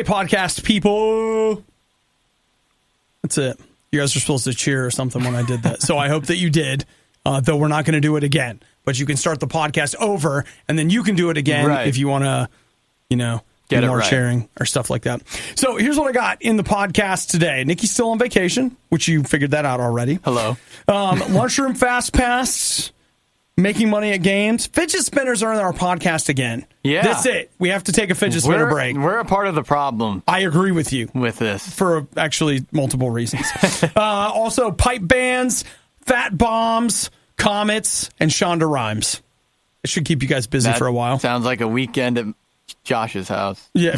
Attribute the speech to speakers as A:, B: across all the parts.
A: Okay, podcast people. That's it. You guys are supposed to cheer or something when I did that. So I hope that you did, though we're not going to do it again. But you can start the podcast over, and then you can do it again if you want to, get more sharing or stuff like that. So here's what I got in the podcast today. Nikki's still on vacation, which you figured that out already.
B: Hello.
A: Lunchroom Fast Pass, making money at games. Fidget Spinners are in our podcast again.
B: Yeah.
A: That's it. We have to take a fidget spinner break.
B: We're a part of the problem.
A: I agree with you.
B: With this.
A: For actually multiple reasons. Also, pipe bands, fat bombs, comets, and Shonda Rhimes. It should keep you guys busy for a while.
B: Sounds like a weekend at Josh's house.
A: Yeah.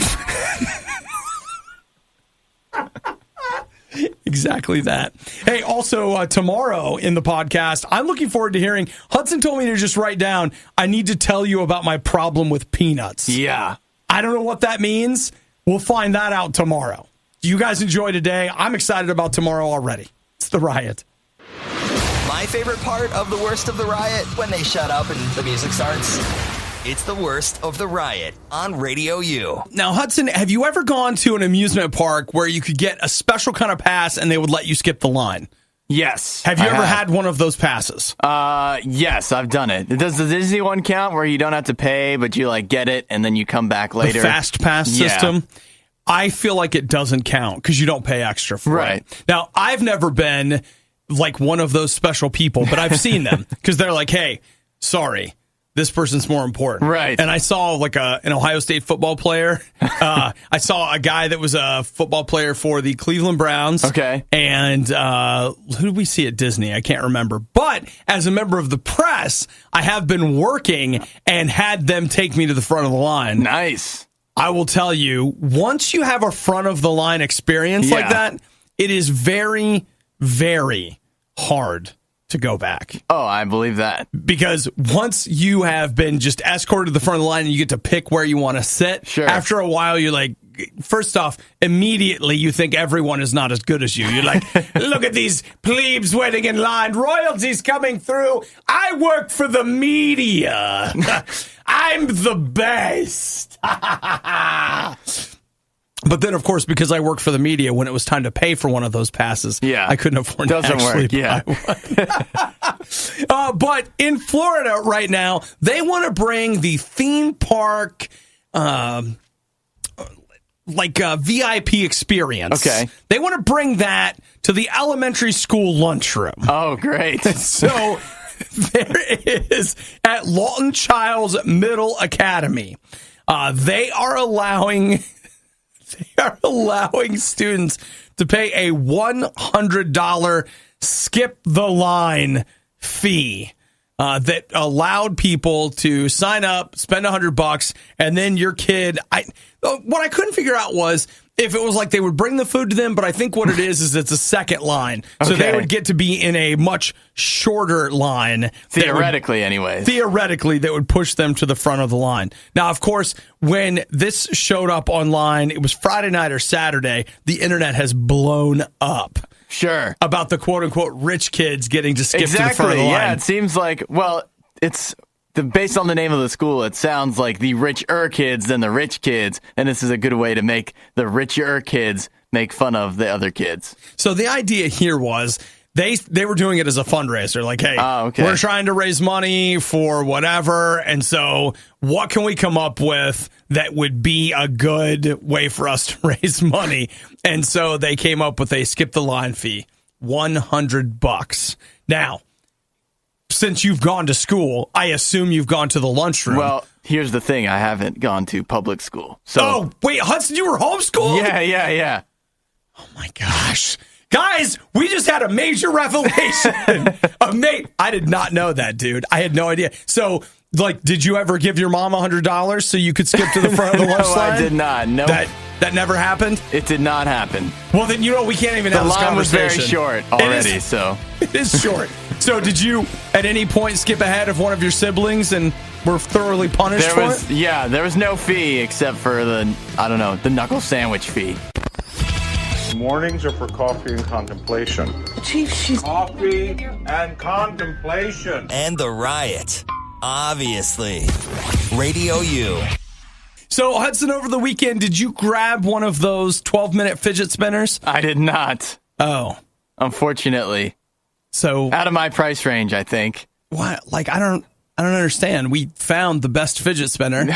A: Exactly that. Hey, also tomorrow in the podcast, I'm looking forward to hearing. Hudson told me to just write down, I need to tell you about my problem with peanuts.
B: Yeah.
A: I don't know what that means. We'll find that out tomorrow. You guys enjoy today. I'm excited about tomorrow already. It's the Riot.
C: My favorite part of the worst of the Riot, when they shut up and the music starts. It's the worst of the Riot on Radio U.
A: Now, Hudson, have you ever gone to an amusement park where you could get a special kind of pass and they would let you skip the line?
B: Yes.
A: Have you ever had one of those passes?
B: Yes, I've done it. Does the Disney one count where you don't have to pay, but you get it and then you come back later?
A: The fast pass system? I feel like it doesn't count because you don't pay extra for it. Now, I've never been like one of those special people, but I've seen them because they're like, hey, sorry. This person's more important.
B: Right.
A: And I saw like an Ohio State football player. I saw a guy that was a football player for the Cleveland Browns.
B: Okay.
A: And who did we see at Disney? I can't remember. But as a member of the press, I have been working and had them take me to the front of the line.
B: Nice.
A: I will tell you, once you have a front of the line experience like that, it is very, very hard to go back.
B: Oh, I believe that.
A: Because once you have been just escorted to the front of the line and you get to pick where you want to sit, after a while you're like, first off, immediately you think everyone is not as good as you. You're like, look at these plebes waiting in line. Royalty's coming through. I work for the media. I'm the best. But then, of course, because I work for the media, when it was time to pay for one of those passes, I couldn't afford to actually buy one. But in Florida right now, they want to bring the theme park VIP experience.
B: Okay.
A: They want to bring that to the elementary school lunchroom.
B: Oh, great.
A: So there is at Lawton Childs Middle Academy. They are allowing students to pay a $100 skip the line fee that allowed people to sign up, spend $100, and then your kid. What I couldn't figure out was if it was like they would bring the food to them, but I think what it is it's a second line. So they would get to be in a much shorter line.
B: Theoretically, anyways.
A: Theoretically, that would push them to the front of the line. Now, of course, when this showed up online, it was Friday night or Saturday, the internet has blown up.
B: Sure.
A: About the quote-unquote rich kids getting to skip to the front of the line.
B: Yeah, it seems like, it's... Based on the name of the school, it sounds like the richer kids than the rich kids, and this is a good way to make the richer kids make fun of the other kids.
A: So the idea here was they were doing it as a fundraiser, like, hey, we're trying to raise money for whatever, and so what can we come up with that would be a good way for us to raise money? And so they came up with a skip the line fee, $100. Now, since you've gone to school, I assume you've gone to the lunchroom.
B: Well, here's the thing. I haven't gone to public school. So,
A: wait, Hudson, you were homeschooled?
B: Yeah.
A: Oh, my gosh. Guys, we just had a major revelation. I did not know that, dude. I had no idea. So, did you ever give your mom $100 so you could skip to the front of the lunch line?
B: No, I did not. No.
A: That never happened?
B: It did not happen.
A: Well, then, we can't even have this conversation.
B: The line was very short already, so.
A: It is short. So did you at any point skip ahead of one of your siblings and were thoroughly punished for it?
B: Yeah, there was no fee except for the knuckle sandwich fee.
D: Mornings are for coffee and contemplation. Coffee and contemplation.
C: And the Riot, obviously. Radio U.
A: So, Hudson, over the weekend, did you grab one of those 12-minute fidget spinners?
B: I did not.
A: Oh.
B: Unfortunately.
A: So
B: out of my price range, I think.
A: What? Like, I don't understand. We found the best fidget spinner.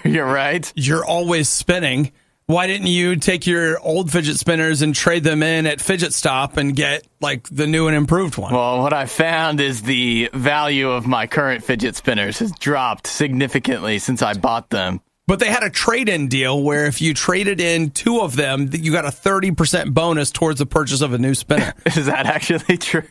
B: You're right.
A: You're always spinning. Why didn't you take your old fidget spinners and trade them in at Fidget Stop and get, like, the new and improved one?
B: Well, what I found is the value of my current fidget spinners has dropped significantly since I bought them.
A: But they had a trade-in deal where if you traded in 2 of them, you got a 30% bonus towards the purchase of a new spinner.
B: Is that actually true?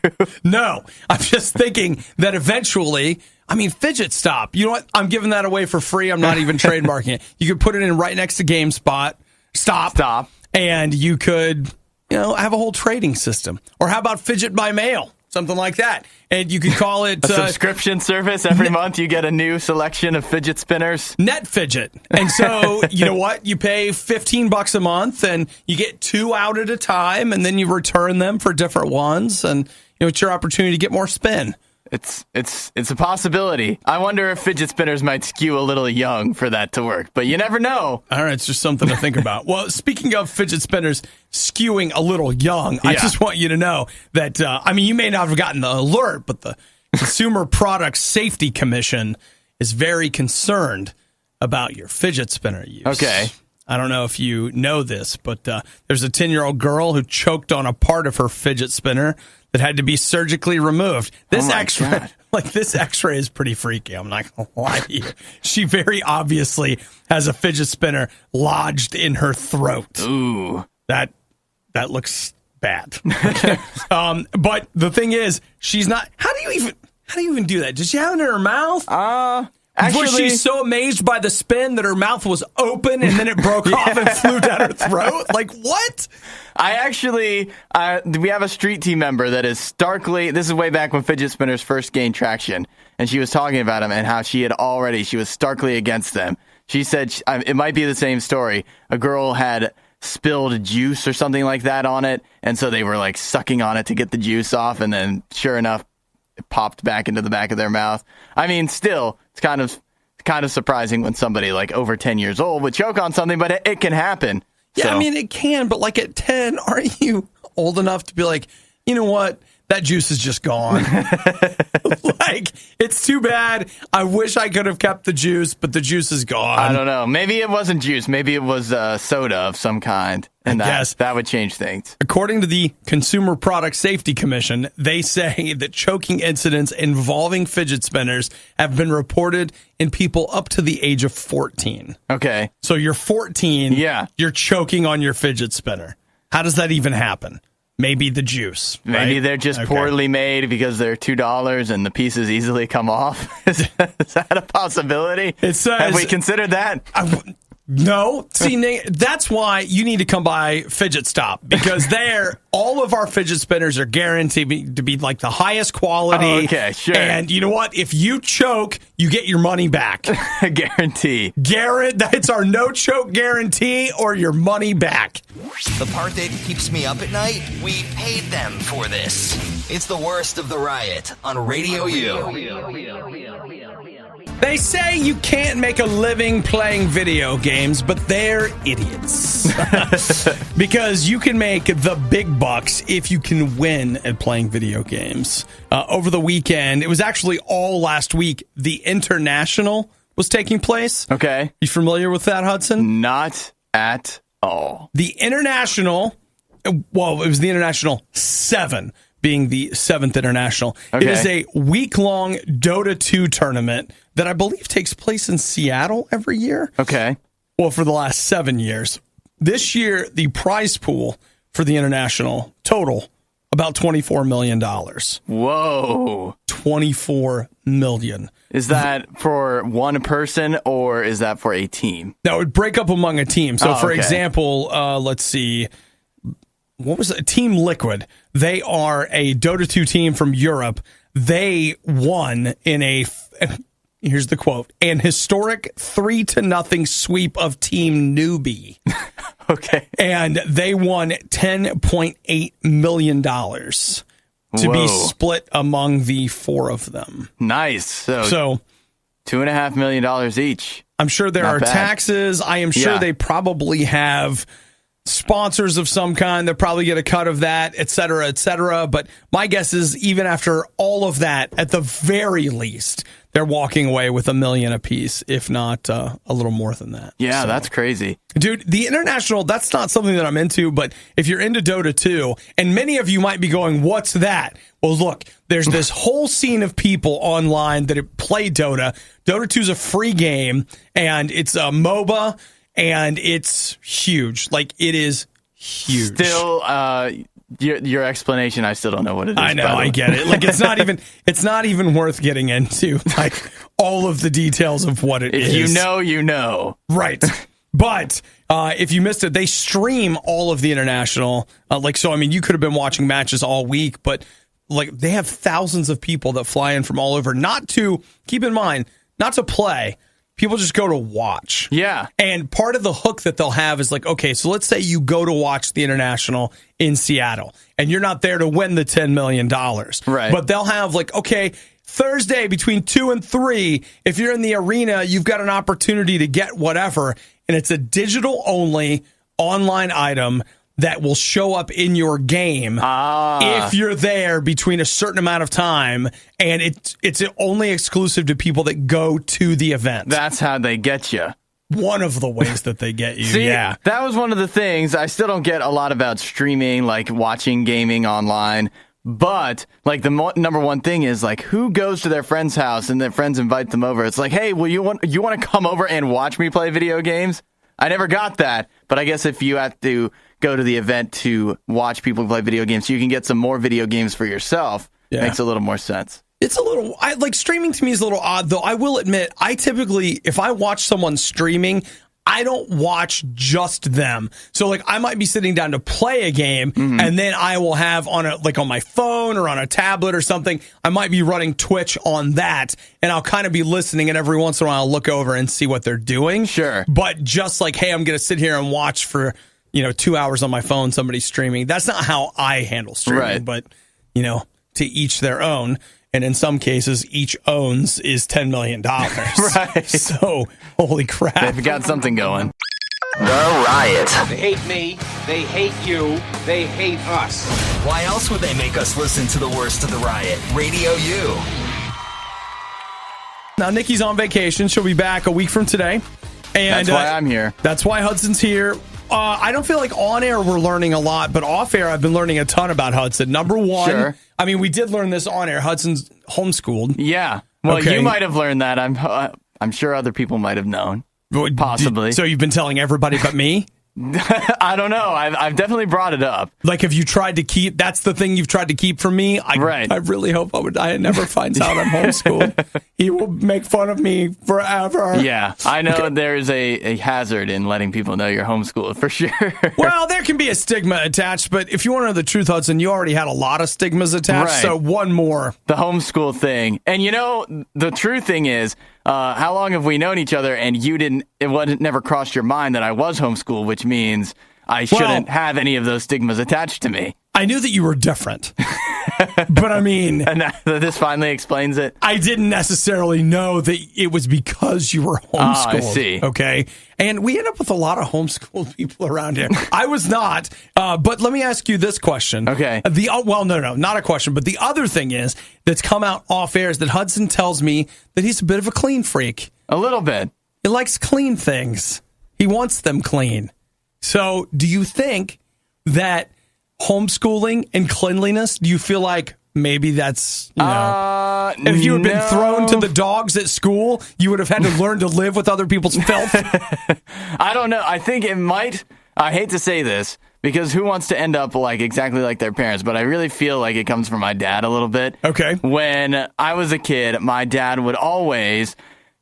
A: No. I'm just thinking that eventually, Fidget Stop. You know what? I'm giving that away for free. I'm not even trademarking it. You could put it in right next to GameSpot. Stop. And you could, have a whole trading system. Or how about Fidget by Mail? Something like that. And you could call it
B: a subscription service. Every month you get a new selection of fidget spinners.
A: Net Fidget. And so, you know what? You pay $15 a month and you get 2 out at a time, and then you return them for different ones, and it's your opportunity to get more spin.
B: It's a possibility. I wonder if fidget spinners might skew a little young for that to work, but you never know.
A: All right, it's just something to think about. Well, speaking of fidget spinners skewing a little young, I just want you to know that, you may not have gotten the alert, but the Consumer Product Safety Commission is very concerned about your fidget spinner use.
B: Okay.
A: I don't know if you know this, but there's a 10-year-old girl who choked on a part of her fidget spinner that had to be surgically removed. This X-ray is pretty freaky. I'm not going to lie to you. She very obviously has a fidget spinner lodged in her throat.
B: Ooh.
A: That looks bad. But the thing is, she's not. How do you even do that? Did she have it in her mouth?
B: Actually,
A: was she so amazed by the spin that her mouth was open and then it broke off and flew down her throat? Like, what?
B: We have a street team member that is starkly, this is way back when fidget spinners first gained traction, and she was talking about them and how she was starkly against them. She said, it might be the same story. A girl had spilled juice or something like that on it, and so they were like sucking on it to get the juice off, and then sure enough, it popped back into the back of their mouth. Still, it's kind of surprising when somebody like over 10 years old would choke on something, but it can happen.
A: Yeah, so. It can, but like at 10, aren't you old enough to be like, you know what? That juice is just gone. Like, it's too bad. I wish I could have kept the juice, but the juice is gone.
B: I don't know. Maybe it wasn't juice. Maybe it was soda of some kind. And that would change things.
A: According to the Consumer Product Safety Commission, they say that choking incidents involving fidget spinners have been reported in people up to the age of 14.
B: Okay.
A: So you're 14. Yeah. You're choking on your fidget spinner. How does that even happen? Maybe the juice.
B: Maybe they're just poorly made because they're $2 and the pieces easily come off. Is that a possibility? Have we considered that?
A: No. See, that's why you need to come by Fidget Stop, because all of our fidget spinners are guaranteed to be like the highest quality.
B: Oh, okay, sure.
A: And you know what? If you choke, you get your money back.
B: Guarantee.
A: It's our no choke guarantee or your money back.
C: The part that keeps me up at night, we paid them for this. It's the worst of the riot on Radio U.
A: They say you can't make a living playing video games, but they're idiots. Because you can make the big bucks if you can win at playing video games. Over the weekend, it was actually all last week, the International was taking place.
B: Okay.
A: You familiar with that, Hudson?
B: Not at all.
A: The International, it was the International 7, being the 7th International. Okay. It is a week-long Dota 2 tournament that I believe takes place in Seattle every year.
B: Okay.
A: Well, for the last 7 years. This year, the prize pool for the International total, about $24 million.
B: Whoa.
A: $24 million.
B: Is that for one person or is that for a team?
A: No, it would break up among a team. So, for example, let's see. What was it? Team Liquid. They are a Dota 2 team from Europe. They won in here's the quote, an historic 3-0 sweep of Team Newbie.
B: Okay.
A: And they won $10.8 million to be split among the 4 of them.
B: Nice. So $2.5 million each.
A: I'm sure there are taxes. I am sure they probably have sponsors of some kind that probably get a cut of that, et cetera, et cetera. But my guess is even after all of that, at the very least, they're walking away with $1 million apiece, if not a little more than that.
B: Yeah, so, that's crazy.
A: Dude, the international, that's not something that I'm into, but if you're into Dota 2, and many of you might be going, what's that? Well, look, there's this whole scene of people online that play Dota. Dota 2 is a free game, and it's a MOBA, and it's huge. Like, it is huge.
B: Still, your explanation, I still don't know what it is.
A: I know, I get it. Like, it's not even worth getting into, like, all of the details of what it is.
B: If you know, you know.
A: Right. But if you missed it, they stream all of the international. So, I mean, you could have been watching matches all week, but like they have thousands of people that fly in from all over, keep in mind, not to play. People just go to watch.
B: Yeah.
A: And part of the hook that they'll have is like, okay, so let's say you go to watch the international in Seattle and you're not there to win the $10 million.
B: Right.
A: But they'll have like, okay, Thursday between 2 and 3, if you're in the arena, you've got an opportunity to get whatever. And it's a digital only online item that will show up in your game if you're there between a certain amount of time, and it's only exclusive to people that go to the event.
B: That's how they get you.
A: One of the ways that they get you.
B: See,
A: yeah.
B: That was one of the things. I still don't get a lot about streaming, like watching gaming online. But like the number one thing is like who goes to their friend's house and their friends invite them over. It's like, hey, well, you want to come over and watch me play video games? I never got that. But I guess if you have to go to the event to watch people play video games, you can get some more video games for yourself. Yeah. Makes a little more sense.
A: It's a little, streaming to me is a little odd, though. I will admit, I typically, if I watch someone streaming, I don't watch just them. So, like, I might be sitting down to play a game, and then I will have on my phone or on a tablet or something, I might be running Twitch on that, and I'll kind of be listening, and every once in a while I'll look over and see what they're doing.
B: Sure.
A: But just like, hey, I'm going to sit here and watch for, 2 hours on my phone, somebody's streaming. That's not how I handle streaming,
B: right.
A: But, to each their own. And in some cases, each owns is $10 million.
B: Right.
A: So, holy crap.
B: They've got something going.
C: The Riot.
E: They hate me. They hate you. They hate us.
C: Why else would they make us listen to the worst of the Riot? Radio U.
A: Now, Nikki's on vacation. She'll be back a week from today. And
B: that's why I'm here.
A: That's why Hudson's here. I don't feel like on air we're learning a lot, but off air I've been learning a ton about Hudson. Number one,
B: sure.
A: I mean, we did learn this on air. Hudson's homeschooled.
B: Yeah. Well,
A: okay.
B: You might have learned that. I'm sure other people might have known. Possibly.
A: So you've been telling everybody but me?
B: I don't know. I've definitely brought it up.
A: Like, have you tried to keep? That's the thing you've tried to keep from me.
B: Right.
A: I really hope I never finds out I'm homeschooled. He will make fun of me forever.
B: Yeah, I know there is a hazard in letting people know you're homeschooled for sure.
A: Well, there can be a stigma attached, but if you want to know the truth, Hudson, you already had a lot of stigmas attached.
B: Right.
A: So one more.
B: The homeschool thing, and the true thing is. How long have we known each other? And it never crossed your mind that I was homeschooled, which means I shouldn't have any of those stigmas attached to me.
A: I knew that you were different, but I mean,
B: and this finally explains it.
A: I didn't necessarily know that it was because you were homeschooled.
B: Oh, I see.
A: Okay, and we end up with a lot of homeschooled people around here. I was not, but let me ask you this question.
B: Okay.
A: No, not a question, but the other thing is that's come out off air is that Hudson tells me that he's a bit of a clean freak.
B: A little bit.
A: He likes clean things. He wants them clean. So, do you think that homeschooling and cleanliness, do you feel like maybe that's, if you had been thrown to the dogs at school, you would have had to learn to live with other people's filth?
B: I don't know. I think it might. I hate to say this because who wants to end up like exactly like their parents? But I really feel like it comes from my dad a little bit.
A: Okay.
B: When I was a kid, my dad would always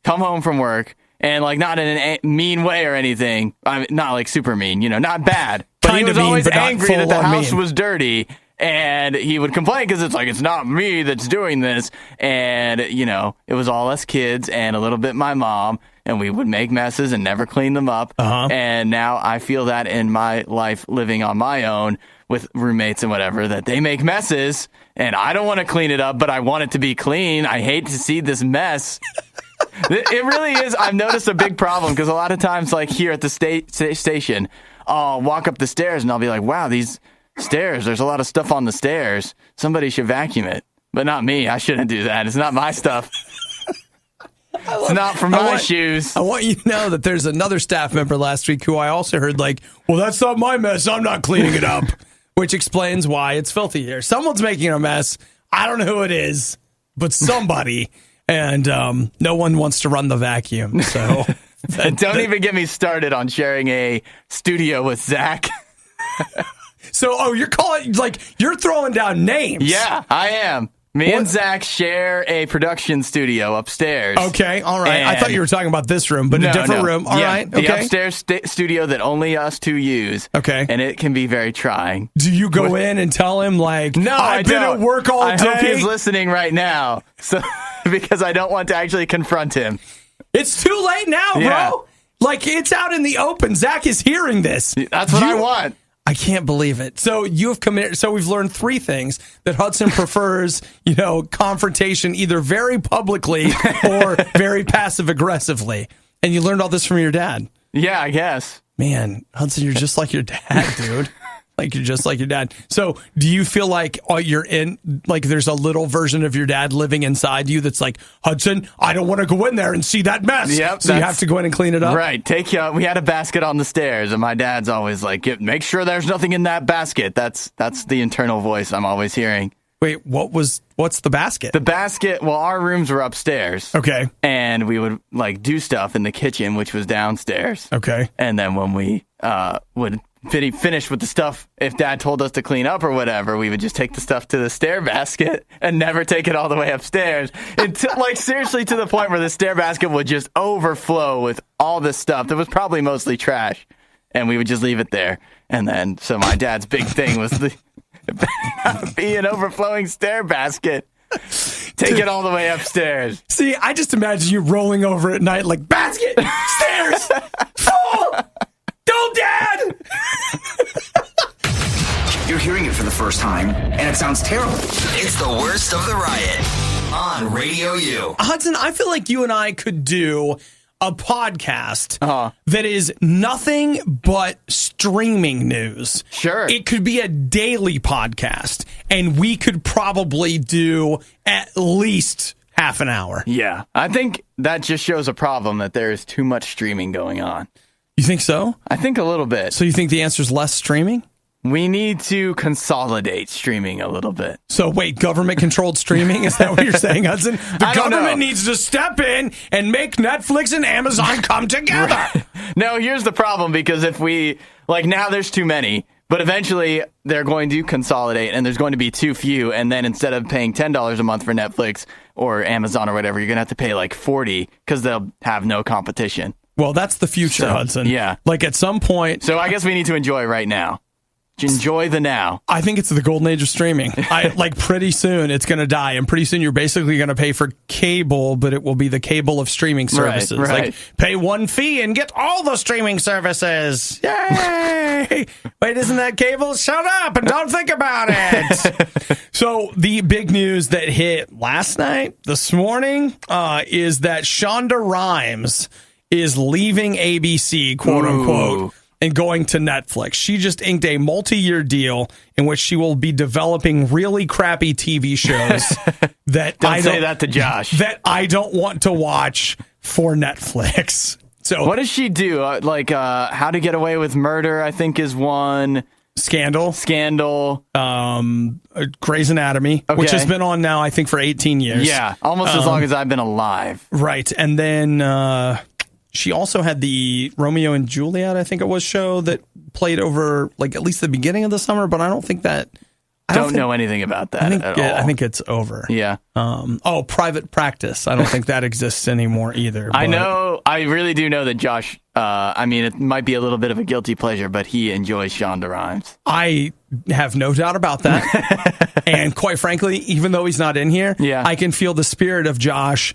B: come home from work and like not in a mean way or anything. I mean, not like super mean, not bad. But he was always angry that the house was dirty, and he would complain because it's not me that's doing this. And, it was all us kids and a little bit my mom, and we would make messes and never clean them up.
A: Uh-huh.
B: And now I feel that in my life living on my own with roommates and whatever, that they make messes, and I don't want to clean it up, but I want it to be clean. I hate to see this mess. It really is. I've noticed a big problem because a lot of times, like here at the station, I'll walk up the stairs and I'll be like, wow, these stairs, there's a lot of stuff on the stairs. Somebody should vacuum it. But not me. I shouldn't do that. It's not my stuff. It's not for my shoes.
A: I want you to know that there's another staff member last week who I also heard like, well, that's not my mess. I'm not cleaning it up, which explains why it's filthy here. Someone's making a mess. I don't know who it is, but somebody. And no one wants to run the vacuum. So
B: don't even get me started on sharing a studio with Zach.
A: So, you're calling, like, you're throwing down names.
B: Yeah, I am. Me and Zach share a production studio upstairs.
A: Okay, all right. I thought you were talking about this room, but a different room. All right, okay.
B: The upstairs studio that only us two use.
A: Okay.
B: And it can be very trying.
A: Do you go in and tell him, like,
B: no,
A: I've been at work all day?
B: I hope he's listening right now, so because I don't want to actually confront him.
A: It's too late now, bro. Like, it's out in the open. Zach is hearing this.
B: That's what I want.
A: I can't believe it. So you have committed. So we've learned three things: that Hudson prefers, confrontation either very publicly or very passive aggressively. And you learned all this from your dad.
B: Yeah, I guess.
A: Man, Hudson, you're just like your dad, dude. Like, you're just like your dad. So do you feel like you're in, like, there's a little version of your dad living inside you that's like, Hudson, I don't want to go in there and see that mess.
B: Yep,
A: so you have to go in and clean it up?
B: Right. We had a basket on the stairs, and my dad's always like, make sure there's nothing in that basket. That's the internal voice I'm always hearing.
A: Wait, what's the basket?
B: The basket, well, our rooms were upstairs.
A: Okay.
B: And we would, like, do stuff in the kitchen, which was downstairs.
A: Okay.
B: And then when we would finish with the stuff, if Dad told us to clean up or whatever, we would just take the stuff to the stair basket and never take it all the way upstairs. Like, seriously, to the point where the stair basket would just overflow with all this stuff that was probably mostly trash. And we would just leave it there. And then, so my dad's big thing was be an overflowing stair basket. Take it all the way upstairs.
A: See, I just imagine you rolling over at night like, basket, stairs, full. Don't, Dad!
F: You're hearing it for the first time, and it sounds terrible.
C: It's the worst of the riot on Radio U.
A: Hudson, I feel like you and I could do a podcast that is nothing but streaming news.
B: Sure.
A: It could be a daily podcast, and we could probably do at least half an hour.
B: Yeah. I think that just shows a problem that there is too much streaming going on.
A: You think so?
B: I think a little bit.
A: So you think the answer is less streaming?
B: We need to consolidate streaming a little bit.
A: So wait, government-controlled streaming? Is that what you're saying, Hudson? The government needs to step in and make Netflix and Amazon come together.
B: Right. No, here's the problem, because if we, like, now there's too many, but eventually they're going to consolidate and there's going to be too few, and then instead of paying $10 a month for Netflix or Amazon or whatever, you're going to have to pay like $40 because they'll have no competition.
A: Well, that's the future, Hudson.
B: Yeah.
A: Like, at some point...
B: So I guess we need to enjoy right now. Enjoy the now.
A: I think it's the golden age of streaming. Like, pretty soon it's going to die, and pretty soon you're basically going to pay for cable, but it will be the cable of streaming services.
B: Right.
A: Like, pay one fee and get all the streaming services. Yay! Wait, isn't that cable? Shut up and don't think about it. So the big news that hit last night, this morning, is that Shonda Rhimes is leaving ABC, quote unquote, and going to Netflix. She just inked a multi-year deal in which she will be developing really crappy TV shows that
B: don't say that to Josh.
A: That I don't want to watch for Netflix. So
B: what does she do? How to Get Away with Murder, I think, is one.
A: Scandal. Grey's Anatomy, which has been on now, I think, for 18 years.
B: Yeah, almost as long as I've been alive.
A: Right. And then she also had the Romeo and Juliet, I think it was, show that played over, like, at least the beginning of the summer, but I don't think that...
B: I don't know anything about that at all.
A: I think it's over.
B: Yeah.
A: Private Practice. I don't think that exists anymore either.
B: I know. I really do know that Josh, it might be a little bit of a guilty pleasure, but he enjoys Shonda Rhimes.
A: I have no doubt about that. And quite frankly, even though he's not in here, I can feel the spirit of Josh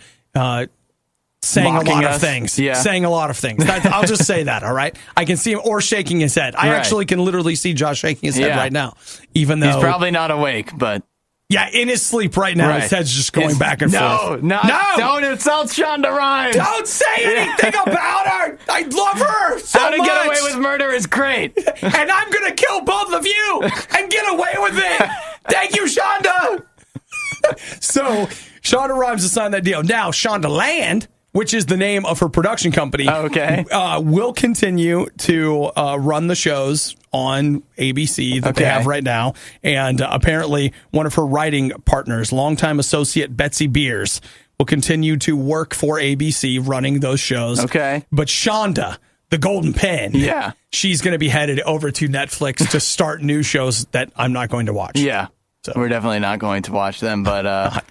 A: saying
B: mocking
A: a lot
B: us.
A: of things.
B: Yeah.
A: Saying a lot of things. I'll just say that, all right? I can see him, or shaking his head. I actually can literally see Josh shaking his head right now. Even though
B: he's probably not awake, but
A: Yeah, in his sleep right now, his head's just going back and forth.
B: No! Don't insult Shonda Rhimes!
A: Don't say anything about her! I love her so
B: much! How to Get Away with Murder is great!
A: And I'm going to kill both of you and get away with it! Thank you, Shonda! So, Shonda Rhimes has signed that deal. Now, Shonda Land, which is the name of her production company, will continue to run the shows on ABC that they have right now. And apparently, one of her writing partners, longtime associate Betsy Beers, will continue to work for ABC running those shows.
B: Okay.
A: But Shonda, the Golden Pen, she's going to be headed over to Netflix to start new shows that I'm not going to watch.
B: Yeah. So we're definitely not going to watch them, but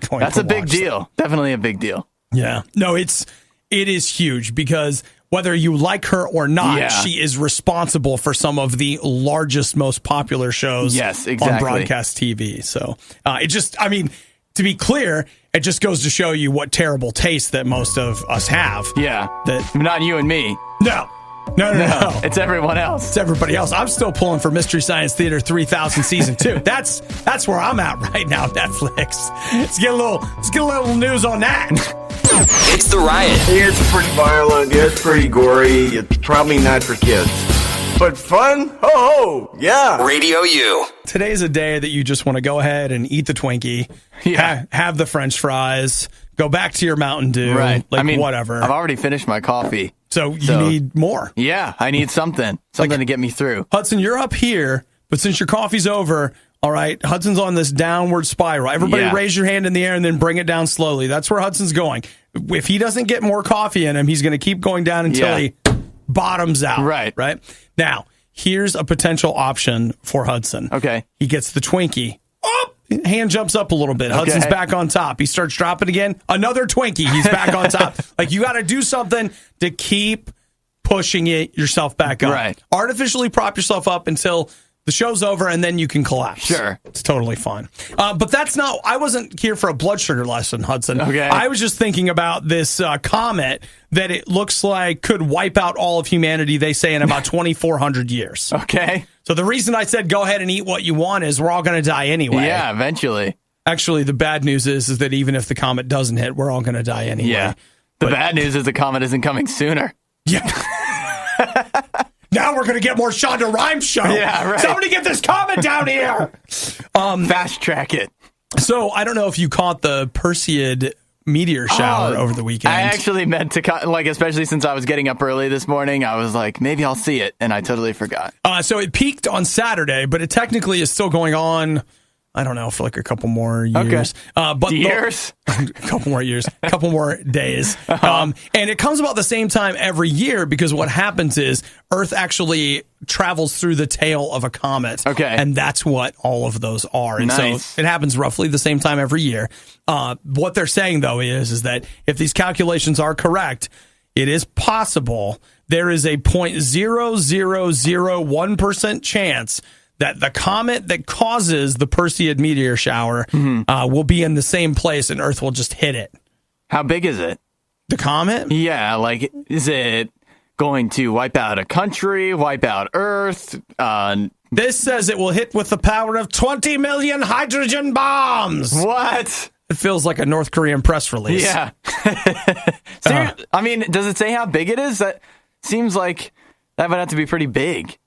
B: that's a big deal. Definitely a big deal.
A: Yeah. No, it is huge because whether you like her or not, she is responsible for some of the largest, most popular shows on broadcast TV. So to be clear, it just goes to show you what terrible taste that most of us have.
B: Yeah. Not you and me.
A: No.
B: It's everyone else.
A: It's everybody else. I'm still pulling for Mystery Science Theater 3000 Season 2. That's where I'm at right now, Netflix. Let's get a little news on that.
C: It's the Riot.
G: It's pretty violent. It's pretty gory. It's probably not for kids. But fun? Ho, yeah.
C: Radio U.
A: Today's a day that you just want to go ahead and eat the Twinkie, have the French fries, go back to your Mountain Dew, whatever.
B: I've already finished my coffee.
A: So you need more.
B: Yeah, I need something to get me through.
A: Hudson, you're up here, but since your coffee's over, all right, Hudson's on this downward spiral. Everybody raise your hand in the air and then bring it down slowly. That's where Hudson's going. If he doesn't get more coffee in him, he's going to keep going down until he bottoms out.
B: Right.
A: Now, here's a potential option for Hudson.
B: Okay.
A: He gets the Twinkie. Oh, hand jumps up a little bit. Hudson's back on top. He starts dropping again. Another Twinkie. He's back on top. You got to do something to keep pushing yourself back up.
B: Right.
A: Artificially prop yourself up until the show's over, and then you can collapse.
B: Sure.
A: It's totally fine. But that's not... I wasn't here for a blood sugar lesson, Hudson.
B: Okay.
A: I was just thinking about this comet that it looks like could wipe out all of humanity, they say, in about 2,400 years.
B: Okay.
A: So the reason I said go ahead and eat what you want is we're all going to die anyway.
B: Yeah, eventually.
A: Actually, the bad news is that even if the comet doesn't hit, we're all going to die anyway.
B: Yeah. The bad news is the comet isn't coming sooner.
A: Yeah. Now we're going to get more Shonda Rhimes show.
B: Yeah, right.
A: Somebody get this comet down here.
B: Fast track it.
A: So I don't know if you caught the Perseid meteor shower over the weekend.
B: I actually meant to, especially since I was getting up early this morning, I was like, maybe I'll see it, and I totally forgot.
A: So it peaked on Saturday, but it technically is still going on, I don't know, for a couple more years.
B: Okay.
A: But
B: years?
A: A couple more years, a couple more days. And it comes about the same time every year because what happens is Earth actually travels through the tail of a comet.
B: Okay.
A: And that's what all of those are. And so it happens roughly the same time every year. What they're saying, though, is that if these calculations are correct, it is possible there is a 0.0001% chance that the comet that causes the Perseid meteor shower will be in the same place and Earth will just hit it.
B: How big is it?
A: The comet?
B: Yeah, is it going to wipe out a country, wipe out Earth?
A: This says it will hit with the power of 20 million hydrogen bombs.
B: What?
A: It feels like a North Korean press release.
B: Yeah. Does it say how big it is? That seems like that would have to be pretty big.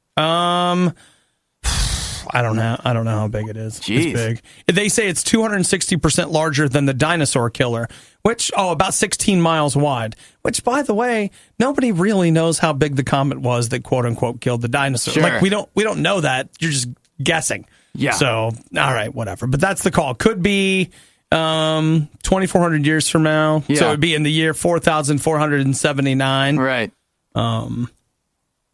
A: I don't know how big it is.
B: Jeez.
A: It's big. They say it's 260% larger than the dinosaur killer, which, about 16 miles wide, which, by the way, nobody really knows how big the comet was that, quote unquote, killed the dinosaur.
B: Sure.
A: We don't know that. You're just guessing.
B: Yeah.
A: So, all right, whatever. But that's the call. Could be 2,400 years from now.
B: Yeah.
A: So it would be in the year 4,479.
B: Right.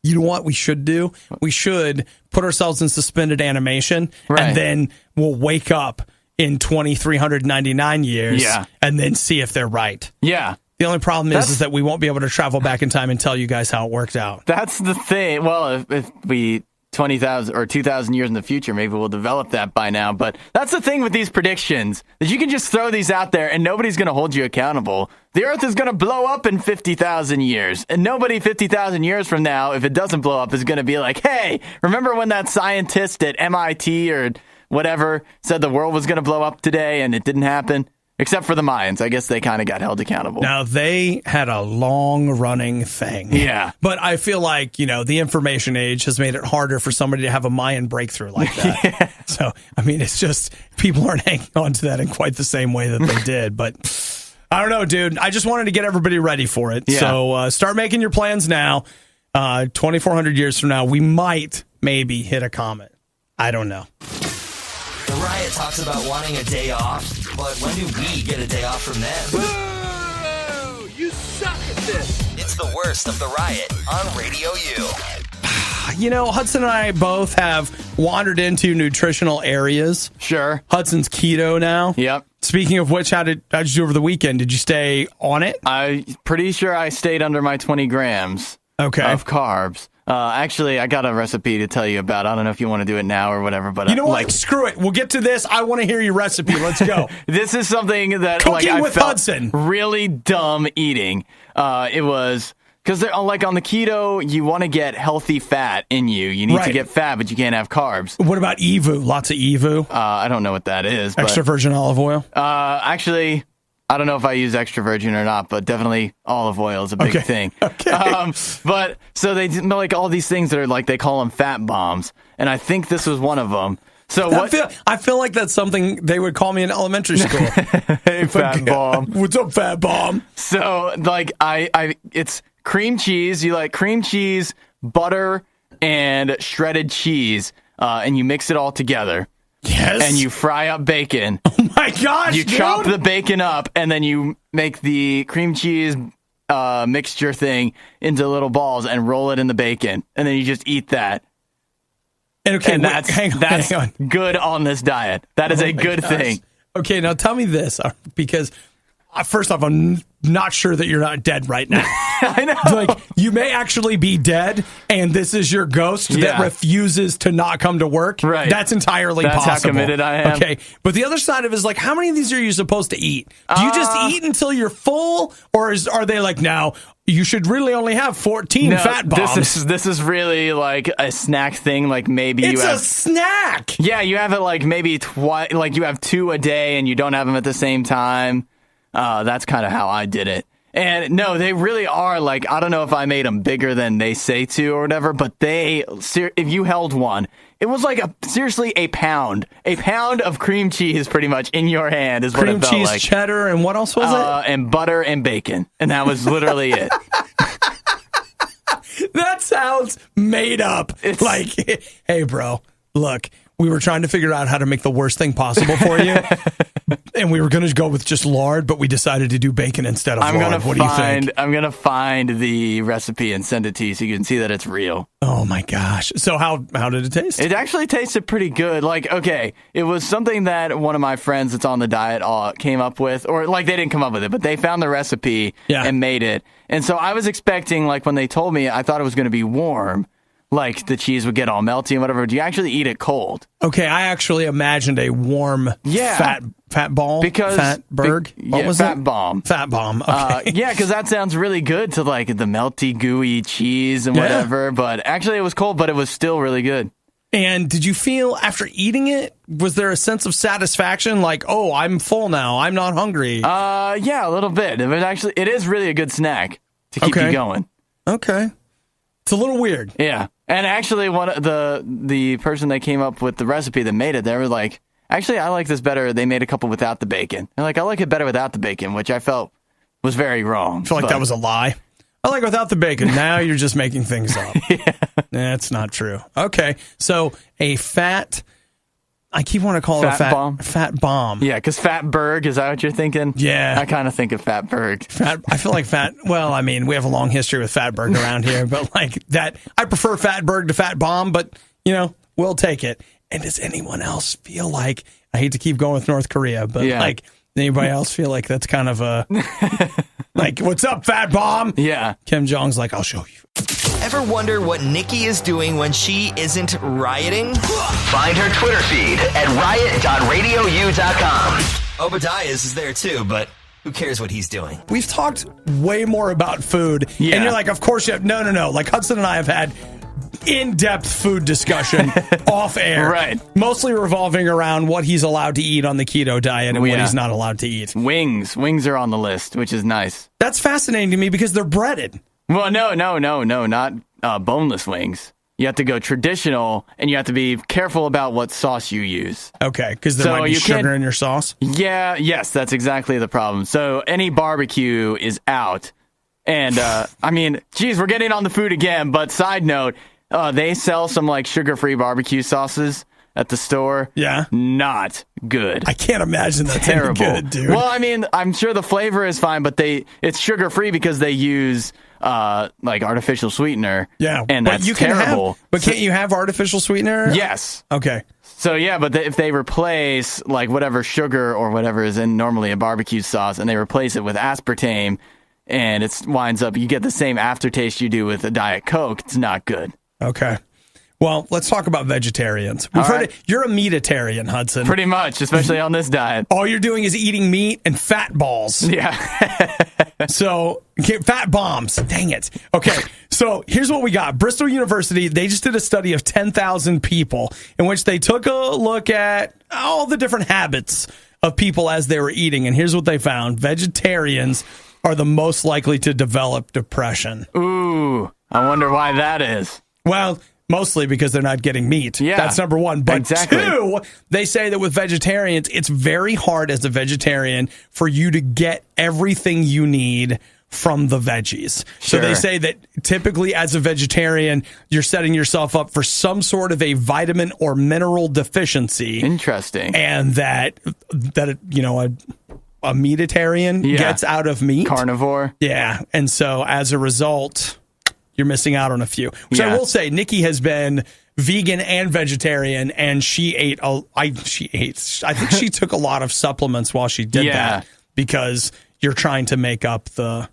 A: You know what we should do? We should put ourselves in suspended animation, and then we'll wake up in 2,399 years and then see if they're right.
B: Yeah.
A: The only problem is that we won't be able to travel back in time and tell you guys how it worked out.
B: That's the thing. Well, if we 20,000 or 2,000 years in the future, maybe we'll develop that by now. But that's the thing with these predictions, that you can just throw these out there and nobody's going to hold you accountable. The Earth is going to blow up in 50,000 years. And nobody 50,000 years from now, if it doesn't blow up, is going to be like, hey, remember when that scientist at MIT or whatever, said the world was going to blow up today, and it didn't happen. Except for the Mayans. I guess they kind of got held accountable.
A: Now, they had a long-running thing.
B: Yeah.
A: But I feel like, the information age has made it harder for somebody to have a Mayan breakthrough like that.
B: Yeah.
A: So, I mean, it's just people aren't hanging on to that in quite the same way that they did. But I don't know, dude. I just wanted to get everybody ready for it.
B: Yeah.
A: So start making your plans now. 2,400 years from now, we might maybe hit a comet. I don't know.
C: The Riot talks about wanting a day off, but when do we get a day off from them?
H: Whoa! You suck at this!
C: It's the worst of the Riot on Radio U.
A: Hudson and I both have wandered into nutritional areas.
B: Sure.
A: Hudson's keto now.
B: Yep.
A: Speaking of which, how'd you do over the weekend? Did you stay on it?
B: I'm pretty sure I stayed under my 20 grams of carbs. Actually, I got a recipe to tell you about. I don't know if you want to do it now or whatever, but
A: you know what? Screw it. We'll get to this. I want to hear your recipe. Let's go.
B: This is something that
A: Cooking with
B: I felt
A: Hudson.
B: Really dumb eating. It was because on the keto, you want to get healthy fat in you. You need to get fat, but you can't have carbs.
A: What about EVU? Lots of EVU.
B: I don't know what that is.
A: Extra virgin olive oil.
B: Actually, I don't know if I use extra virgin or not, but definitely olive oil is a big thing.
A: Okay.
B: But so they do all these things that are they call them fat bombs, and I think this was one of them. So
A: I feel like that's something they would call me in elementary school.
B: Hey, fat bomb.
A: What's up, fat bomb?
B: So it's cream cheese. You like cream cheese, butter, and shredded cheese, and you mix it all together.
A: Yes.
B: And you fry up bacon.
A: Oh my gosh,
B: You chop the bacon up, and then you make the cream cheese mixture thing into little balls and roll it in the bacon. And then you just eat that.
A: And
B: that's
A: hang on.
B: good on this diet. That is a good thing.
A: Okay, now tell me this, because first off, I'm not sure that you're not dead right now.
B: I know.
A: You may actually be dead, and this is your ghost that refuses to not come to work.
B: Right.
A: That's entirely possible.
B: That's how committed I am.
A: Okay, but the other side of it is how many of these are you supposed to eat? Do you just eat until you're full, or are they now you should really only have 14 fat bombs?
B: This is really a snack thing. Maybe
A: it's a snack.
B: Yeah, you have it maybe twice. You have 2 a day, and you don't have them at the same time. That's kind of how I did it. And no, they really are I don't know if I made them bigger than they say to or whatever, but if you held one, it was seriously a pound of cream cheese pretty much in your hand is what it felt like.
A: Cream cheese, cheddar, and what else was it?
B: And butter and bacon. And that was literally it.
A: That sounds made up. It's hey, bro, look, we were trying to figure out how to make the worst thing possible for you. And we were going to go with just lard, but we decided to do bacon instead of lard. What do you think?
B: I'm going to find the recipe and send it to you so you can see that it's real.
A: Oh, my gosh. So how did it taste?
B: It actually tasted pretty good. It was something that one of my friends that's on the diet came up with. Or, they didn't come up with it, but they found the recipe and made it. And so I was expecting, when they told me, I thought it was going to be warm. The cheese would get all melty and whatever. Do you actually eat it cold?
A: Okay, I actually imagined a warm fat ball. Fatberg? What was
B: fat
A: it?
B: Bomb.
A: Fat bomb. Okay.
B: Because that sounds really good to the melty, gooey cheese and whatever. But actually it was cold, but it was still really good.
A: And did you feel after eating it, was there a sense of satisfaction? Oh, I'm full now. I'm not hungry.
B: Yeah, a little bit. It is really a good snack to keep you going.
A: Okay. It's a little weird.
B: Yeah. And actually, one of the person that came up with the recipe that made it, they were like, actually, I like this better. They made a couple without the bacon. They're I like it better without the bacon, which I felt was very wrong.
A: I feel like that was a lie. I like it without the bacon. Now you're just making things up.
B: Yeah.
A: That's not true. Okay. So a fat... I keep wanting to call it a fat bomb.
B: Yeah, because Fatberg, is that what you're thinking?
A: Yeah.
B: I kind of think of Fatberg.
A: I feel like we have a long history with Fatberg around here, but that, I prefer Fatberg to Fat Bomb, but, we'll take it. And does anyone else feel I hate to keep going with North Korea, but anybody else feel like that's kind of a, what's up, Fat Bomb?
B: Yeah.
A: Kim Jong's I'll show you.
C: Ever wonder what Nikki is doing when she isn't rioting? Find her Twitter feed at riot.radiou.com. Obadiah's is there too, but who cares what he's doing?
A: We've talked way more about food, and you're of course you have, no. Hudson and I have had in-depth food discussion off air.
B: Right.
A: Mostly revolving around what he's allowed to eat on the keto diet and what he's not allowed to eat.
B: Wings are on the list, which is nice.
A: That's fascinating to me because they're breaded.
B: Well, no, not boneless wings. You have to go traditional, and you have to be careful about what sauce you use.
A: Okay, because there might be sugar in your sauce?
B: Yes, that's exactly the problem. So any barbecue is out. And, I mean, geez, we're getting on the food again, but side note, they sell some, like, sugar-free barbecue sauces at the store.
A: Yeah.
B: Not good.
A: I can't imagine that's terrible. Good, dude.
B: Well, I mean, I'm sure the flavor is fine, but it's sugar-free because they use... like artificial sweetener.
A: Yeah,
B: and that's terrible.
A: Can't you have artificial sweetener?
B: Yes.
A: Okay.
B: So yeah, but if they replace like whatever sugar or whatever is in normally a barbecue sauce, and they replace it with aspartame, and it winds up you get the same aftertaste you do with a Diet Coke, it's not good.
A: Okay. Well, let's talk about vegetarians. We've heard it. You're a meatitarian, Hudson.
B: Pretty much, especially on this diet.
A: All you're doing is eating meat and fat balls.
B: Yeah.
A: So, fat bombs. Dang it. Okay, so here's what we got. Bristol University, they just did a study of 10,000 people in which they took a look at all the different habits of people as they were eating. And here's what they found. Vegetarians are the most likely to develop depression.
B: Ooh, I wonder why that is.
A: Well... mostly because they're not getting meat.
B: Yeah,
A: that's number one. But
B: exactly.
A: Two, they say that with vegetarians, it's very hard as a vegetarian for you to get everything you need from the veggies.
B: Sure.
A: So they say that typically as a vegetarian, you're setting yourself up for some sort of a vitamin or mineral deficiency.
B: Interesting.
A: And that you know, a meatitarian gets out of meat.
B: Carnivore.
A: Yeah. And so as a result... you're missing out on a few. Which I will say, Nikki has been vegan and vegetarian, and I think she took a lot of supplements while she did that because you're trying to make up the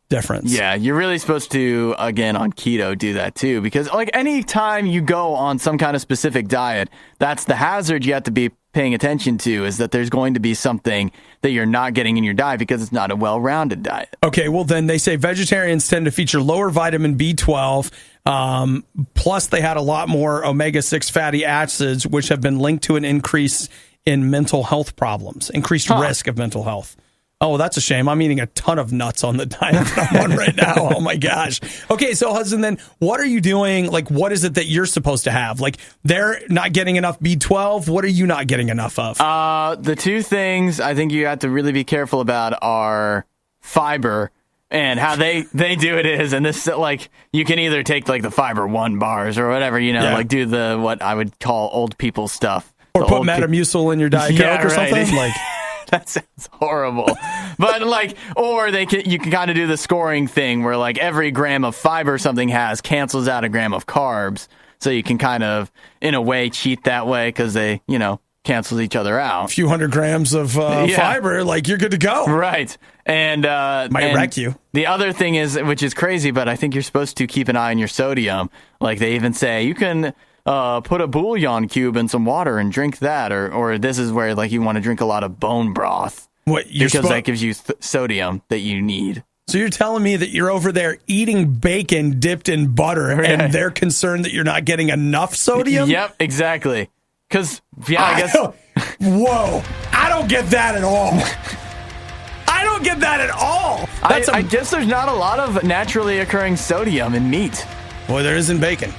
A: difference.
B: Yeah, you're really supposed to, again, on keto, do that too. Because like any time you go on some kind of specific diet, that's the hazard you have to be paying attention to, is that there's going to be something that you're not getting in your diet because it's not a well-rounded diet.
A: Okay, well then they say vegetarians tend to feature lower vitamin B12, plus they had a lot more omega-6 fatty acids, which have been linked to an increase in mental health problems, increased risk of mental health. Oh, that's a shame. I'm eating a ton of nuts on the diet that I'm on right now. Oh, my gosh. Okay, so, Hudson, then what are you doing? Like, what is it that you're supposed to have? Like, they're not getting enough B12. What are you not getting enough of?
B: The two things I think you have to really be careful about are fiber and how they do it is, and this, like, you can either take, like, the Fiber 1 bars or whatever, you know, like do the, what I would call old people stuff.
A: Or put Metamucil in your Diet Coke or something? Like...
B: That sounds horrible. But like, or you can kind of do the scoring thing where like every gram of fiber something has cancels out a gram of carbs. So you can kind of, in a way, cheat that way because they, you know, cancel each other out.
A: A few hundred grams of fiber, like you're good to go.
B: Right. And
A: might wreck you.
B: The other thing is, which is crazy, but I think you're supposed to keep an eye on your sodium. Like they even say you can put a bouillon cube in some water and drink that, or this is where like you want to drink a lot of bone broth because that gives you sodium that you need.
A: So you're telling me that you're over there eating bacon dipped in butter, and they're concerned that you're not getting enough sodium?
B: Yep, exactly. Because I guess.
A: Whoa, I don't get that at all. I don't get that at all.
B: I guess there's not a lot of naturally occurring sodium in meat.
A: Boy, there is in bacon.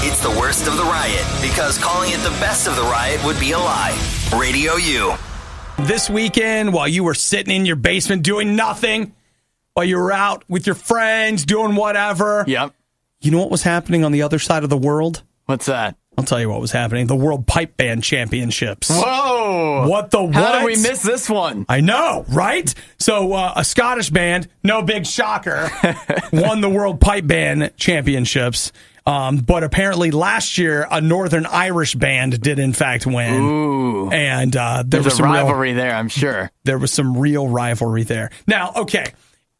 C: It's the worst of the riot, because calling it the best of the riot would be a lie. Radio U.
A: This weekend, while you were sitting in your basement doing nothing, while you were out with your friends doing whatever.
B: Yep.
A: You know what was happening on the other side of the world?
B: What's that?
A: I'll tell you what was happening. The World Pipe Band Championships.
B: Whoa!
A: What the what?
B: How did we miss this one?
A: I know, right? So a Scottish band, no big shocker, won the World Pipe Band Championships. But apparently last year, a Northern Irish band did in fact win.
B: Ooh.
A: And there was
B: some rivalry there, I'm sure.
A: There was some real rivalry there. Now, okay,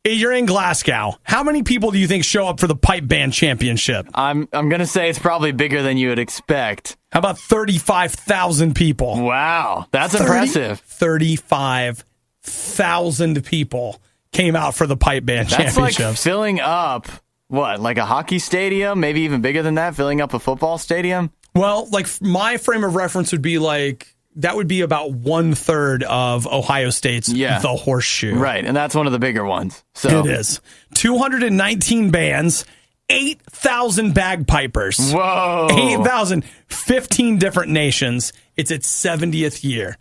A: you're in Glasgow. How many people do you think show up for the Pipe Band Championship?
B: I'm going to say it's probably bigger than you would expect.
A: How about 35,000 people?
B: Wow, that's impressive.
A: 35,000 people came out for the Pipe Band Championships.
B: That's like filling up what, like a hockey stadium? Maybe even bigger than that, filling up a football stadium?
A: Well, like my frame of reference would be like, that would be about 1/3 of Ohio State's The Horseshoe.
B: Right, and that's one of the bigger ones. So
A: it is. 219 bands, 8,000 bagpipers.
B: Whoa.
A: 8,000, 15 different nations. It's its 70th year.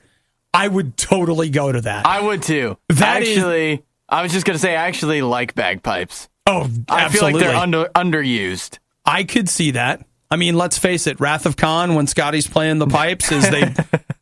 A: I would totally go to that.
B: I would too. I was just going to say, I actually like bagpipes.
A: Oh, absolutely.
B: I feel like they're underused.
A: I could see that. I mean, let's face it, Wrath of Khan, when Scotty's playing the pipes, as they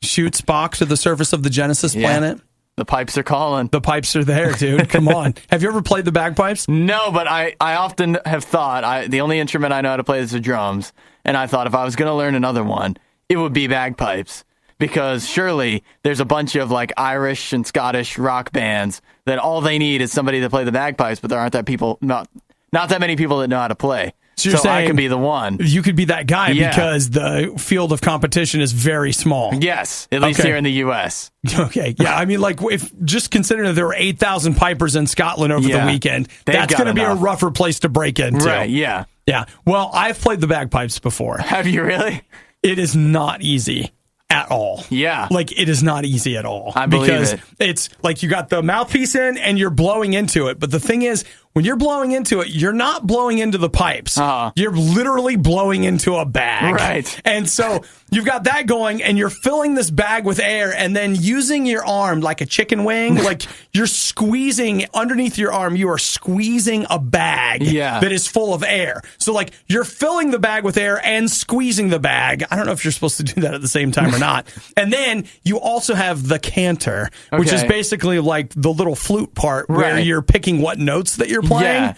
A: shoot Spock to the surface of the Genesis planet.
B: The pipes are calling.
A: The pipes are there, dude. Come on. Have you ever played the bagpipes?
B: No, but I often have thought, the only instrument I know how to play is the drums, and I thought if I was going to learn another one, it would be bagpipes. Because surely there's a bunch of like Irish and Scottish rock bands that all they need is somebody to play the bagpipes, but there aren't not that many people that know how to play.
A: So
B: I could be the one.
A: You could be that guy because the field of competition is very small.
B: Yes, at least here in the U.S.
A: Okay, yeah. I mean, like, if just considering that there were 8,000 pipers in Scotland over the weekend, that's going to be a rougher place to break into.
B: Right, yeah.
A: Yeah. Well, I've played the bagpipes before.
B: Have you really?
A: It is not easy. At all.
B: Yeah.
A: Like, it is not easy at all.
B: I believe
A: because
B: it.
A: It's like you got the mouthpiece in and you're blowing into it. But the thing is, when you're blowing into it, you're not blowing into the pipes. You're literally blowing into a bag.
B: Right.
A: And so you've got that going and you're filling this bag with air and then using your arm like a chicken wing, like you're squeezing underneath your arm, you are squeezing a bag that is full of air. So like you're filling the bag with air and squeezing the bag. I don't know if you're supposed to do that at the same time or not. And then you also have the canter, which is basically like the little flute part where you're picking what notes that you're playing. Yeah.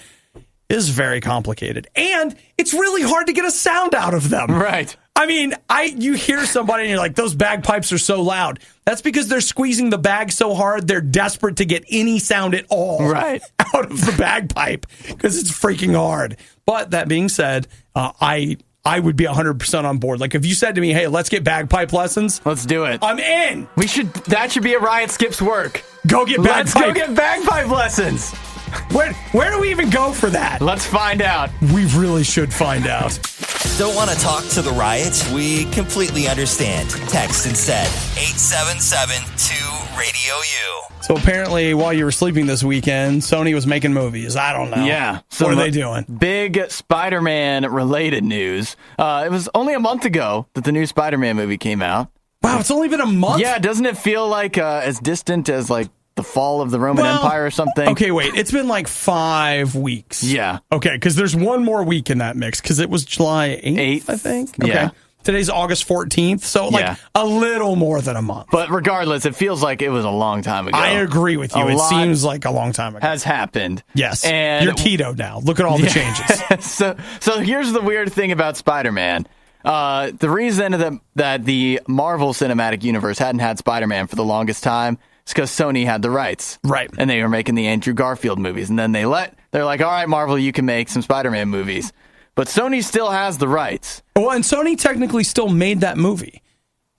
A: Is very complicated. And it's really hard to get a sound out of them.
B: Right.
A: I mean, you hear somebody and you're like, those bagpipes are so loud. That's because they're squeezing the bag so hard, they're desperate to get any sound at all out of the bagpipe because it's freaking hard. But that being said, I would be 100% on board. Like, if you said to me, hey, let's get bagpipe lessons.
B: Let's do it.
A: I'm in.
B: That should be a Riot Skip's work.
A: Go get bagpipe.
B: Let's go get bagpipe lessons.
A: Where do we even go for that?
B: Let's find out.
A: We really should find out.
C: Don't want to talk to the Riot? We completely understand. Text instead. 877-2-RADIO-U.
A: So apparently, while you were sleeping this weekend, Sony was making movies. I don't know.
B: Yeah.
A: What are they doing?
B: Big Spider-Man related news. It was only a month ago that the new Spider-Man movie came out.
A: Wow, it's only been a month?
B: Yeah, doesn't it feel like as distant as like the fall of the Roman Empire or something?
A: Okay, wait. It's been like 5 weeks.
B: Yeah.
A: Okay, because there's one more week in that mix because it was July 8th, I think. Okay.
B: Yeah.
A: Today's August 14th, so like a little more than a month.
B: But regardless, it feels like it was a long time ago.
A: I agree with you. It seems like a long time ago.
B: Has happened.
A: Yes.
B: And
A: you're keto now. Look at all the changes.
B: So here's the weird thing about Spider-Man. The reason that the Marvel Cinematic Universe hadn't had Spider-Man for the longest time is because Sony had the rights.
A: Right.
B: And they were making the Andrew Garfield movies. And then they're like, all right, Marvel, you can make some Spider-Man movies. But Sony still has the rights.
A: Well, and Sony technically still made that movie.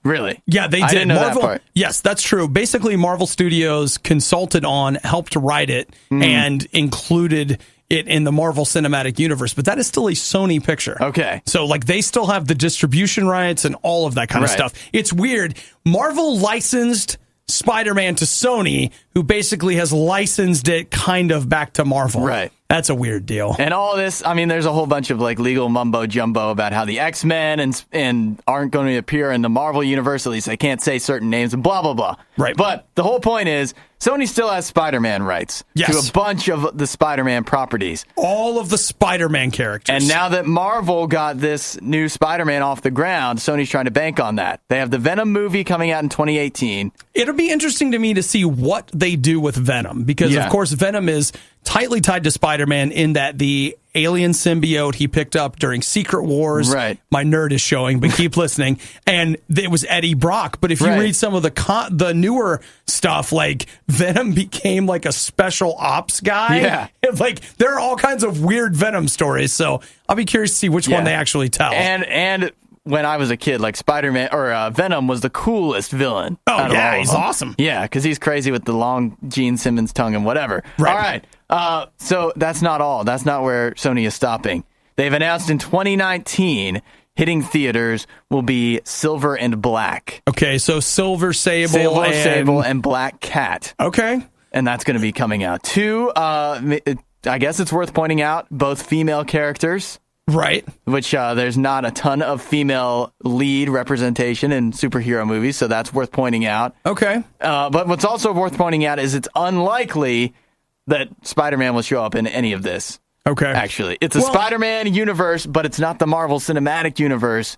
B: Really?
A: Yeah, they did.
B: I didn't know
A: Marvel,
B: that part.
A: Yes, that's true. Basically, Marvel Studios consulted on, helped write it, and included it in the Marvel Cinematic Universe. But that is still a Sony picture.
B: Okay.
A: So, like, they still have the distribution rights and all of that kind of stuff. It's weird. Marvel licensed Spider-Man to Sony, who basically has licensed it kind of back to Marvel.
B: Right.
A: That's a weird deal.
B: And all this, I mean, there's a whole bunch of like legal mumbo jumbo about how the X-Men and aren't going to appear in the Marvel universe. At least they can't say certain names and blah, blah, blah.
A: Right.
B: But the whole point is Sony still has Spider-Man rights to a bunch of the Spider-Man properties.
A: All of the Spider-Man characters.
B: And now that Marvel got this new Spider-Man off the ground, Sony's trying to bank on that. They have the Venom movie coming out in 2018.
A: It'll be interesting to me to see what they do with Venom, because, of course, Venom is tightly tied to Spider-Man in that the alien symbiote he picked up during Secret Wars.
B: Right.
A: My nerd is showing, but keep listening. And it was Eddie Brock. But if you read some of the newer stuff, like Venom became like a special ops guy.
B: Yeah.
A: Like there are all kinds of weird Venom stories. So I'll be curious to see which one they actually tell.
B: And when I was a kid, like Spider-Man or Venom was the coolest villain.
A: Oh, yeah, he's awesome.
B: Yeah, because he's crazy with the long Gene Simmons tongue and whatever.
A: Right.
B: All right. So that's not all. That's not where Sony is stopping. They've announced in 2019, hitting theaters will be Silver and Black.
A: Okay, so Silver Sable
B: and Black Cat.
A: Okay.
B: And that's going to be coming out. Two, I guess it's worth pointing out, both female characters.
A: Right.
B: Which there's not a ton of female lead representation in superhero movies, so that's worth pointing out.
A: Okay.
B: But what's also worth pointing out is it's unlikely that Spider-Man will show up in any of this.
A: Okay.
B: Actually, it's a Spider-Man universe, but it's not the Marvel Cinematic Universe,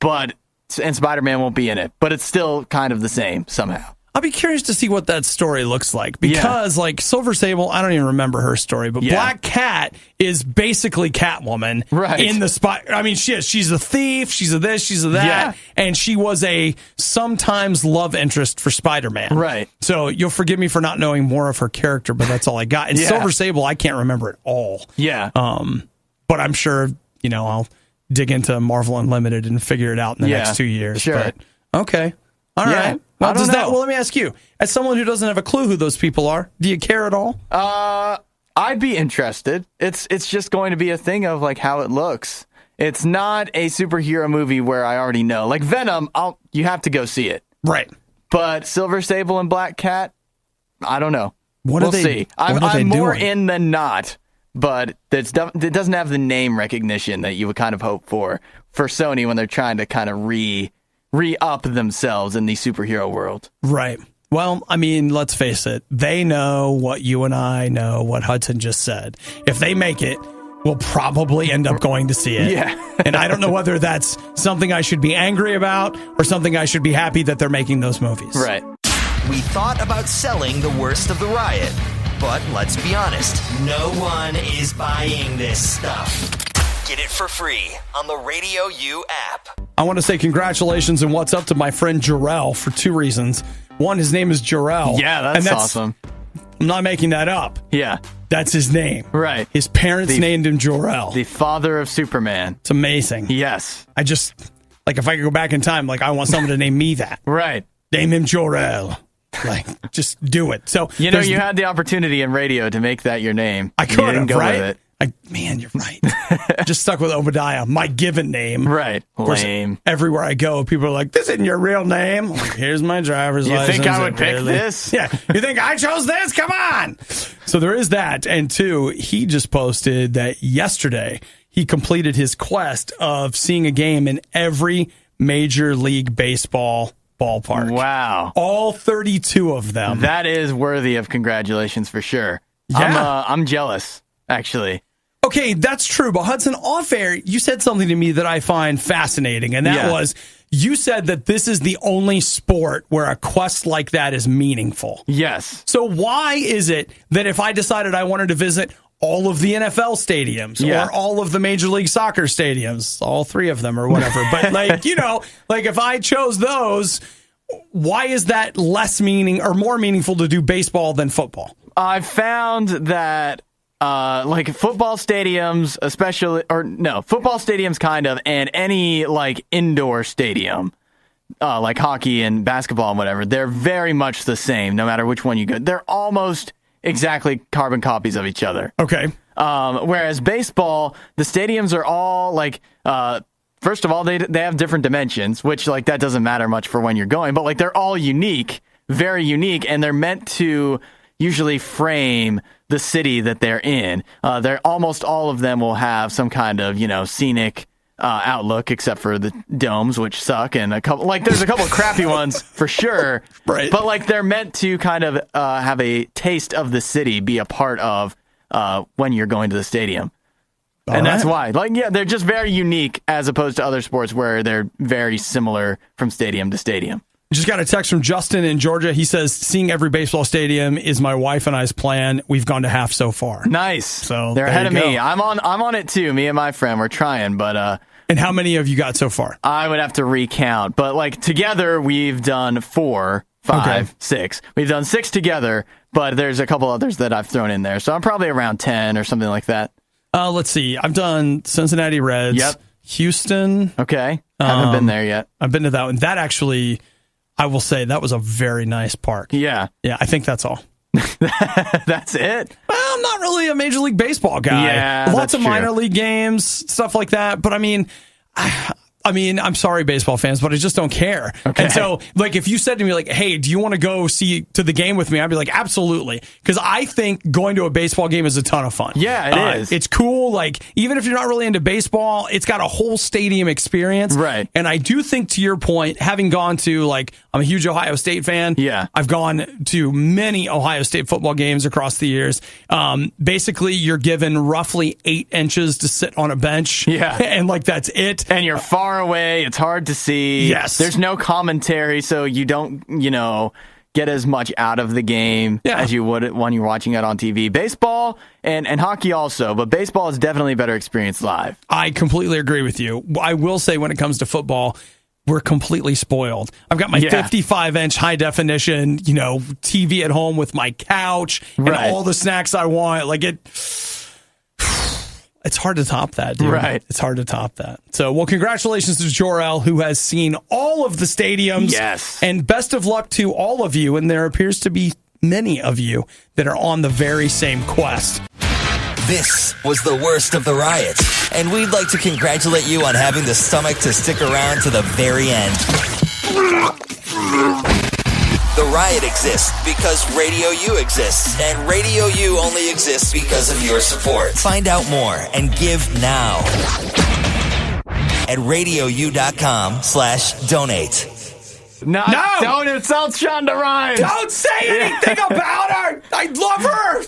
B: and Spider-Man won't be in it. But it's still kind of the same somehow.
A: I'll be curious to see what that story looks like because, like, Silver Sable, I don't even remember her story, but Black Cat is basically Catwoman in the I mean, she's a thief, she's a this, she's a that, and she was a sometimes love interest for Spider-Man.
B: Right.
A: So you'll forgive me for not knowing more of her character, but that's all I got. And Silver Sable, I can't remember at all.
B: Yeah.
A: But I'm sure, I'll dig into Marvel Unlimited and figure it out in the next 2 years.
B: Sure.
A: But, okay. All right. Well, let me ask you, as someone who doesn't have a clue who those people are, do you care at all?
B: I'd be interested. It's just going to be a thing of like how it looks. It's not a superhero movie where I already know. Like Venom, you have to go see it.
A: Right.
B: But Silver Sable and Black Cat, I don't know. We'll see.
A: I'm
B: more in than not, but it doesn't have the name recognition that you would kind of hope for Sony when they're trying to kind of re-up themselves in the superhero world.
A: Right. Well, I mean, let's face it. They know what you and I know, what Hudson just said. If they make it, we'll probably end up going to see it.
B: Yeah.
A: And I don't know whether that's something I should be angry about or something I should be happy that they're making those movies.
B: Right.
C: We thought about selling the worst of the riot, but let's be honest, no one is buying this stuff. Get it for free on the Radio U app.
A: I want to say congratulations and what's up to my friend Jarrell for two reasons. One, his name is Jarrell.
B: Yeah, that's awesome.
A: I'm not making that up.
B: Yeah.
A: That's his name.
B: Right.
A: His parents named him Jor-El.
B: The father of Superman.
A: It's amazing.
B: Yes.
A: I just, if I could go back in time, I want someone to name me that.
B: Right.
A: Name him Jor-El. Just do it. So
B: you had the opportunity in radio to make that your name.
A: I could have,
B: go
A: right?
B: With it.
A: Man, you're right. Just stuck with Obadiah, my given name.
B: Right. Lame.
A: Everywhere I go, people are like, "This isn't your real name." I'm like, here's my driver's license.
B: You think I would pick this?
A: Yeah. You think I chose this? Come on. So there is that. And two, he just posted that yesterday he completed his quest of seeing a game in every Major League Baseball ballpark.
B: Wow.
A: All 32 of them.
B: That is worthy of congratulations for sure.
A: Yeah.
B: I'm jealous, actually.
A: Okay, that's true. But Hudson, off air, you said something to me that I find fascinating. And that was, you said that this is the only sport where a quest like that is meaningful.
B: Yes.
A: So why is it that if I decided I wanted to visit all of the NFL stadiums or all of the Major League Soccer stadiums, all three of them or whatever, but if I chose those, why is that less more meaningful to do baseball than football?
B: I've found that football stadiums, football stadiums kind of, and any indoor stadium, like hockey and basketball and whatever, they're very much the same no matter which one you go. They're almost exactly carbon copies of each other.
A: Okay.
B: Whereas baseball, the stadiums are all first of all, they have different dimensions, which that doesn't matter much for when you're going, but they're all unique, very unique, and they're meant to usually frame the city that they're in. They're almost all of them will have some kind of scenic outlook, except for the domes, which suck, and a couple there's a couple of crappy ones for sure.
A: Right.
B: But they're meant to kind of have a taste of the city, be a part of when you're going to the stadium. And that's why. They're just very unique as opposed to other sports where they're very similar from stadium to stadium.
A: Just got a text from Justin in Georgia. He says, seeing every baseball stadium is my wife and I's plan. We've gone to half so far.
B: Nice.
A: So
B: they're ahead of me. I'm on it too. Me and my friend, we're trying, but
A: and how many have you got so far?
B: I would have to recount, but together we've done 4, 5, 6. We've done 6 together, but there's a couple others that I've thrown in there. So I'm probably around 10 or something like that.
A: Let's see. I've done Cincinnati Reds.
B: Yep.
A: Houston.
B: Okay. Haven't been there yet.
A: I've been to that one. That actually, I will say, that was a very nice park.
B: Yeah.
A: Yeah, I think that's all.
B: That's it?
A: Well, I'm not really a Major League Baseball guy.
B: Yeah,
A: lots of
B: true.
A: minor league games, stuff like that. But I mean, I'm sorry, baseball fans, but I just don't care.
B: Okay.
A: And so, like, if you said to me, like, hey, do you want to go see to the game with me? I'd be like, absolutely. Because I think going to a baseball game is a ton of fun.
B: Yeah, it is.
A: It's cool. Like, even if you're not really into baseball, it's got a whole stadium experience.
B: Right.
A: And I do think, to your point, having gone to, like, I'm a huge Ohio State fan.
B: Yeah.
A: I've gone to many Ohio State football games across the years. Basically, you're given roughly 8 inches to sit on a bench.
B: Yeah.
A: And, like, that's it.
B: And you're far away. It's hard to see.
A: Yes.
B: There's no commentary, so you don't, get as much out of the game as you would when you're watching it on TV. Baseball and hockey also, but baseball is definitely a better experience live.
A: I completely agree with you. I will say when it comes to football, we're completely spoiled. I've got my 55-inch high definition, TV at home with my couch and all the snacks I want. Like it's hard to top that, dude.
B: Right.
A: It's hard to top that. So, well, congratulations to Jor-El, who has seen all of the stadiums.
B: Yes.
A: And best of luck to all of you. And there appears to be many of you that are on the very same quest.
C: This was the worst of the riot, and we'd like to congratulate you on having the stomach to stick around to the very end. The riot exists because Radio U exists, and Radio U only exists because of your support. Find out more and give now at radiou.com/donate.
B: No! Don't insult Shonda Rhimes!
A: Don't say anything about her! I love her!